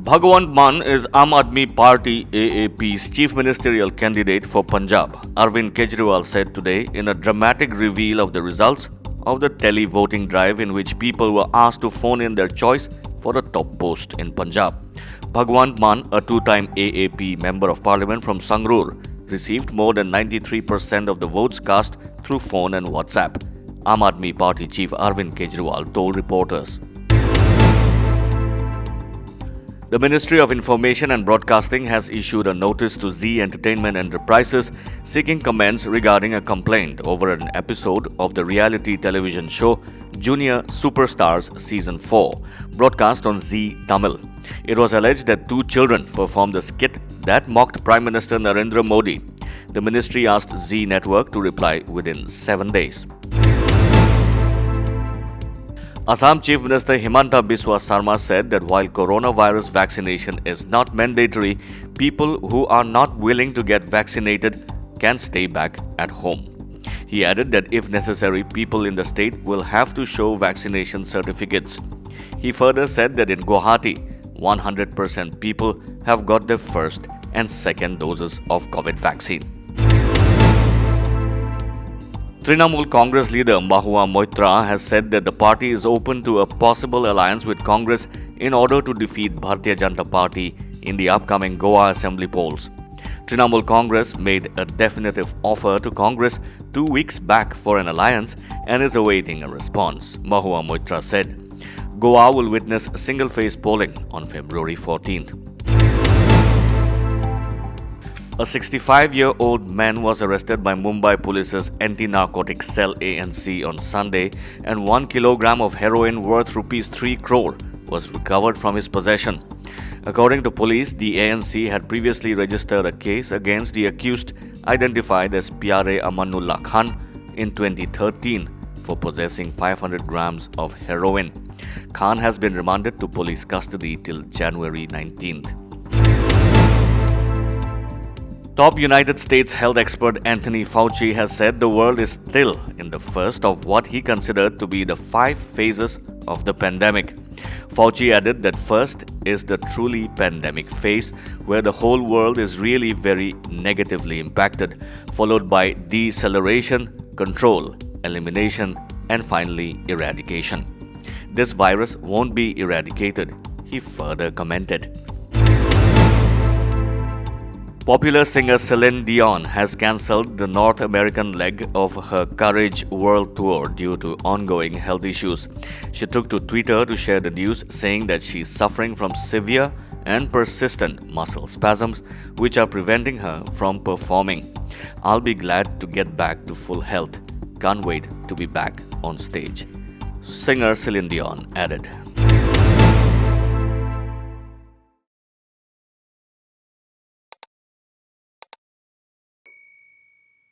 Bhagwant Mann is Aam Aadmi Party AAP's chief ministerial candidate for Punjab, Arvind Kejriwal said today in a dramatic reveal of the results of the tele-voting drive in which people were asked to phone in their choice for the top post in Punjab. Bhagwant Mann, a two-time AAP member of parliament from Sangrur, received more than 93% of the votes cast through phone and WhatsApp. Aam Aadmi Party chief Arvind Kejriwal told reporters. The Ministry of Information and Broadcasting has issued a notice to Zee Entertainment Enterprises seeking comments regarding a complaint over an episode of the reality television show Junior Superstars Season 4, broadcast on Zee Tamil. It was alleged that two children performed a skit that mocked Prime Minister Narendra Modi. The ministry asked Zee Network to reply within 7 days. Assam Chief Minister Himanta Biswa Sarma said that while coronavirus vaccination is not mandatory, people who are not willing to get vaccinated can stay back at home. He added that if necessary, people in the state will have to show vaccination certificates. He further said that in Guwahati, 100% people have got their first and second doses of COVID vaccine. Trinamool Congress leader Mahua Moitra has said that the party is open to a possible alliance with Congress in order to defeat Bharatiya Janata Party in the upcoming Goa Assembly polls. Trinamool Congress made a definitive offer to Congress 2 weeks back for an alliance and is awaiting a response. Mahua Moitra said, Goa will witness single-phase polling on February 14th. A 65-year-old man was arrested by Mumbai Police's anti-narcotics cell ANC on Sunday and 1 kilogram of heroin worth Rs 3 crore was recovered from his possession. According to police, the ANC had previously registered a case against the accused identified as Pyare Amanullah Khan in 2013 for possessing 500 grams of heroin. Khan has been remanded to police custody till January 19th. Top United States health expert Anthony Fauci has said the world is still in the first of what he considered to be the 5 phases of the pandemic. Fauci added that first is the truly pandemic phase, where the whole world is really very negatively impacted, followed by deceleration, control, elimination, and finally eradication. This virus won't be eradicated, he further commented. Popular singer Celine Dion has cancelled the North American leg of her Courage World Tour due to ongoing health issues. She took to Twitter to share the news, saying that she is suffering from severe and persistent muscle spasms which are preventing her from performing. I'll be glad to get back to full health. Can't wait to be back on stage. Singer Celine Dion added.